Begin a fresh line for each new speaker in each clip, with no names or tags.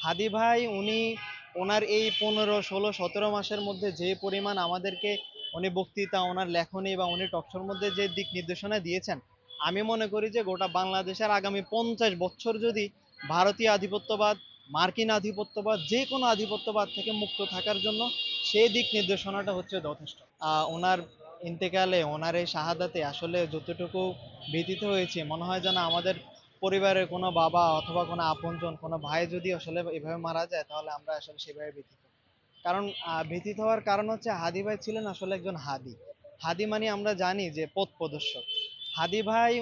হাদি ভাই ওনার এই 15, 16, 17 মাসের মধ্যে যে পরিমাণ আমাদেরকে উনি বক্তৃতা, ওনার লেখনী বা উনি টকশোর মধ্যে যে দিক নির্দেশনা দিয়েছেন, আমি মনে করি যে গোটা বাংলাদেশের আগামী 50 বছর যদি ভারতীয় আধিপত্যবাদ, মার্কিন আধিপত্যবাদ, যে কোনো আধিপত্যবাদ থেকে মুক্ত থাকার জন্য সেই দিক নির্দেশনাটা হচ্ছে যথেষ্ট। ওনার ইন্তেকালে, ওনার এই শাহাদাতে আসলে যতটুকু ব্যথিত হয়েছে, মনে হয় যেন আমাদের পরিবারের কোনো বাবা অথবা কোনো আপনজন, কোনো ভাই যদি আসলে এভাবে মারা যায়, তাহলে আমরা আসলে সেভাবে ব্যথিত। কারণ ব্যথিত হওয়ার কারণ হচ্ছে হাদি ভাই ছিলেন আসলে একজন হাদি। হাদি মানে আমরা জানি যে পথ প্রদর্শক। হাদি ভাই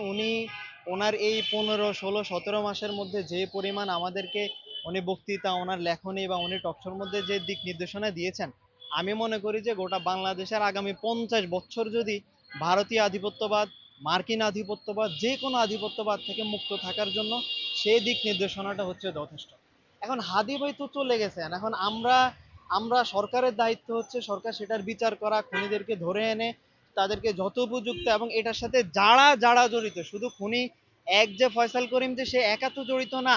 ওনার এই 15, 16, 17 মাসের মধ্যে যে পরিমাণ আমাদেরকে উনি বক্তৃতা, ওনার লেখনী বা উনি টকশোর মধ্যে যে দিক নির্দেশনা দিয়েছেন, আমি মনে করি যে গোটা বাংলাদেশের আগামী 50 বছর যদি ভারতীয় আধিপত্যবাদ, মার্কিন আধিপত্যবাদ, যে কোনো আধিপত্যবাদ থেকে মুক্ত থাকার জন্য সেই দিক নির্দেশনাটা হচ্ছে যথেষ্ট। এখন হাদি ভাই তো চলে গেছেন, এখন আমরা আমরা সরকারের দায়িত্ব হচ্ছে সরকার সেটার বিচার করা, খুনিদেরকে ধরে এনে তাদেরকে যথোপযুক্ত, এবং এটার সাথে যারা যারা জড়িত, শুধু খুনি এক যে ফয়সাল করিম যে সে একা তো জড়িত না।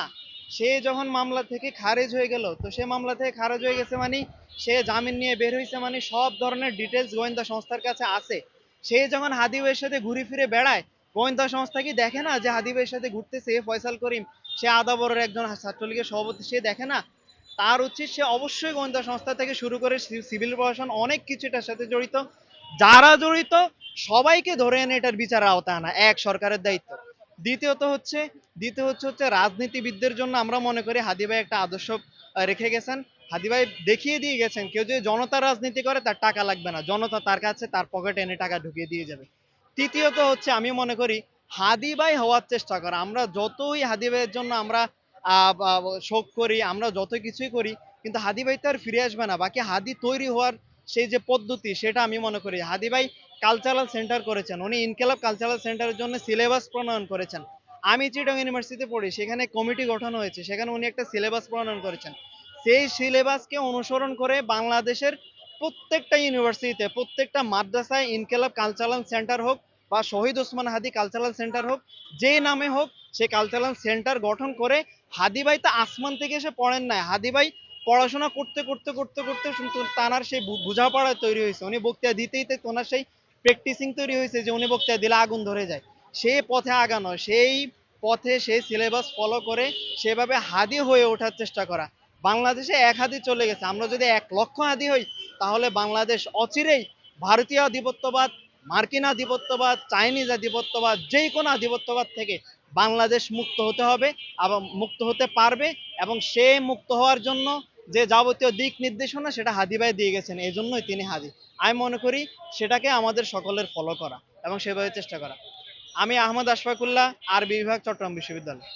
সে যখন মামলা থেকে খারেজ হয়ে গেল, তো সে মামলা থেকে খারেজ হয়ে গেছে মানে সে জামিন নিয়ে বের হয়েছে মানে সব ধরনের ডিটেলস গোয়েন্দা সংস্থার কাছে আছে। সে যখন হাদি ভাইয়ের সাথে ঘুরে ফিরে বেড়ায়, গোয়েন্দা সংস্থা কি দেখে না যে হাদি ভাইয়ের সাথে ঘুরতেছে ফয়সাল করিম, সে আদাবরের একজন ছাত্রলীগের সভাপতি, সে দেখে না? তার উচিত সে অবশ্যই গোয়েন্দা সংস্থা থেকে শুরু করে সিভিল প্রশাসন অনেক কিছু এটার সাথে জড়িত, যারা জড়িত সবাইকে ধরে এনে এটার বিচারের আওতায় আনা এক সরকারের দায়িত্ব। দ্বিতীয়ত হচ্ছে দ্বিতীয় হচ্ছে রাজনীতিবিদদের জন্য আমরা মনে করি হাদি ভাই একটা আদর্শ রেখে গেছেন। হাদি ভাই দেখিয়ে দিয়ে গেছেন, কেউ যদি জনতার রাজনীতি করে তার টাকা লাগবে না, জনতা তার কাছে তার পকেটে এনে টাকা ঢুকিয়ে দিয়ে যাবে। তৃতীয়ত হচ্ছে আমি মনে করি হাদি ভাই হওয়ার চেষ্টা করা, আমরা যতই হাদি ভাইয়ের জন্য আমরা শোক করি, আমরা যত কিছুই করি, কিন্তু হাদি ভাই তো আর ফিরে আসবে না। বাকি হাদি তৈরি হওয়ার সেই যে পদ্ধতি, সেটা আমি মনে করি হাদি ভাই কালচারাল সেন্টার করেছেন, উনি ইনকেলাব কালচারাল সেন্টারের জন্য সিলেবাস প্রণয়ন করেছেন। আমি চিটং ইউনিভার্সিটিতে পড়ি, সেখানে কমিটি গঠন হয়েছে, সেখানে উনি একটা সিলেবাস প্রণয়ন করেছেন। সেই সিলেবাসকে অনুসরণ করে বাংলাদেশের প্রত্যেকটা ইউনিভার্সিটিতে, প্রত্যেকটা মাদ্রাসায় ইনকেলাব কালচারাল সেন্টার হোক বা শহীদ ওসমান হাদি কালচারাল সেন্টার হোক, যেই নামে হোক, সে কালচারাল সেন্টার গঠন করে। হাদি ভাই তো আসমান থেকে এসে পড়েন নাই, হাদি ভাই পড়াশোনা করতে করতে করতে করতে তানার সেই বোঝাপড়া তৈরি হয়েছে, উনি বক্তৃতা দিতেই তোনার সেই প্র্যাকটিসিং তৈরি হয়েছে যে উনি বক্তৃতা দিলে আগুন ধরে যায়। সেই পথে আগানো, সেই পথে সেই সিলেবাস ফলো করে সেভাবে হাদি হয়ে ওঠার চেষ্টা করা। বাংলাদেশে এক হাদি চলে গেছে, আমরা যদি 1 লক্ষ হাদি হই, তাহলে বাংলাদেশ অচিরেই ভারতীয় আধিপত্যবাদ, মার্কিন আধিপত্যবাদ, চাইনিজ আধিপত্যবাদ, যে কোনো আধিপত্যবাদ থেকে বাংলাদেশ মুক্ত হতে হবে এবং মুক্ত হতে পারবে। এবং সে মুক্ত হওয়ার জন্য যে যাবতীয় দিক নির্দেশনা, সেটা হাদি ভাই দিয়ে গেছেন, এই জন্যই তিনি হাদি। আমি মনে করি সেটাকে আমাদের সকলের ফলো করা এবং সেভাবে চেষ্টা করা। আমি আহমদ আশফাকুল্লাহ, আরবি বিভাগ, চট্টগ্রাম বিশ্ববিদ্যালয়।